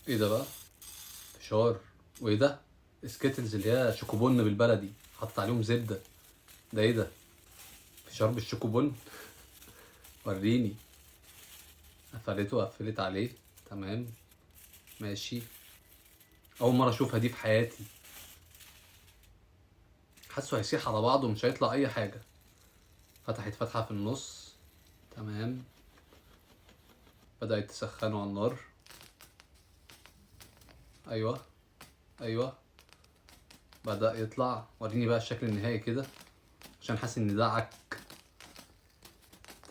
ايه ده بقى؟ فشار. وايه ده؟ سكيتلز اللي هي شوكوبون بالبلدي حط عليهم زبده. ده ايه ده؟ فشار بالشوكوبون. وريني. قفلته وقفلت عليه. تمام. ماشي. اول مره اشوفها دي في حياتي. حاسه هيسيح على بعضه ومش هيطلع اي حاجه. فتحت فتحه في النص. تمام. بدأت تسخنه على النار. ايوه. ايوه. بدأ يطلع. وريني بقى الشكل النهائي كده عشان حاسس ان ده عك.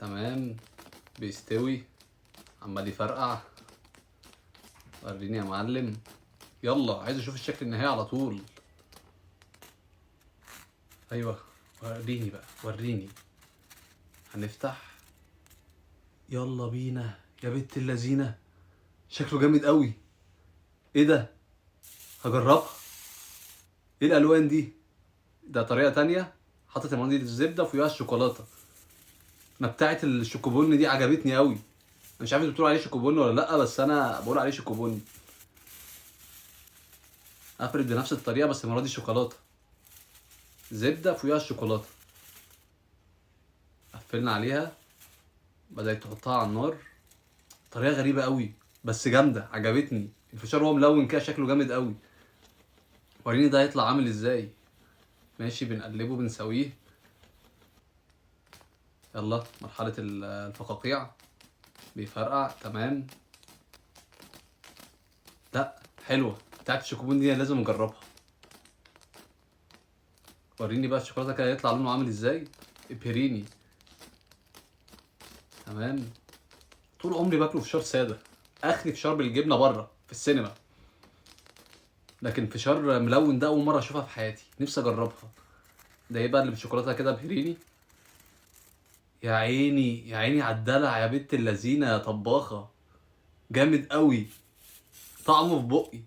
تمام. بيستوي. عمال يفرقع. وريني يا معلم. يلا عايز اشوف الشكل النهائي على طول. ايوه. وريني بقى وريني. هنفتح. يلا بينا يا بنت اللذينه. شكله جامد قوي. ايه ده؟ هجربها. ايه الالوان دي؟ ده طريقه تانية. حطت المندي الزبده وفيها الشوكولاته. انا بتاعت الشوكوبون دي عجبتني قوي. انا مش عارف انتوا بتقولوا عليه شوكوبون ولا لا، بس انا بقول عليه شوكوبون. افرد بنفس الطريقه بس المره دي شوكولاته. زبده فوقيها الشوكولاته. قفلنا عليها. بدات تحطها على النار. طريقه غريبه قوي بس جامده عجبتني. الفشار وهو ملون كده شكله جامد قوي. وريني ده هيطلع عامل ازاي. ماشي بنقلبه بنسويه. يلا مرحله الفقاقيع. بيفرقع. تمام. لا حلوه بتاعت الشوكوبون دي لازم اجربها. وريني بقى الشوكولاته كده هيطلع لونه عامل ازاي. ابهريني. تمام. طول عمري باكله فشار ساده. اخري فشار بالجبنه بره في السينما. لكن فشار ملون ده اول مره اشوفها في حياتي، نفسي اجربها. ده ايه بقى اللي بالشوكولاته كده؟ ابهريني. يا عيني يا عيني على الدلع يا بنت اللذينه يا طباخه. جامد قوي. طعمه في بقي.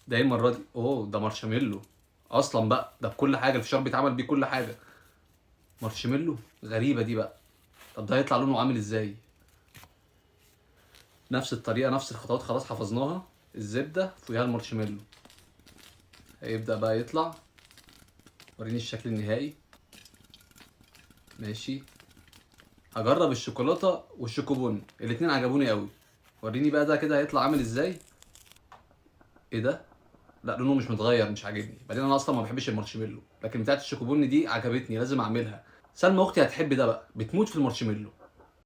ده ايه المره دي؟ اوه ده مارشميلو. اصلا بقى ده بكل حاجه الفشار بيتعمل بيه كل حاجه. مارشميلو. غريبه دي بقى. طب ده هيطلع لونه عامل ازاي؟ نفس الطريقه نفس الخطوات خلاص حفظناها. الزبده فوقيها المارشميلو. هيبدا بقى يطلع. وريني الشكل النهائي. ماشي. هجرب الشوكولاته والشوكوبون الاتنين عجبوني قوي. وريني بقى ده كده هيطلع عامل ازاي. ايه ده؟ لا لونه مش متغير مش عاجبني. بعدين انا اصلا ما بحبش المارشميلو، لكن بتاعت الشوكوبون دي عجبتني لازم اعملها. سلمى اختي هتحب ده بقى، بتموت في المارشميلو.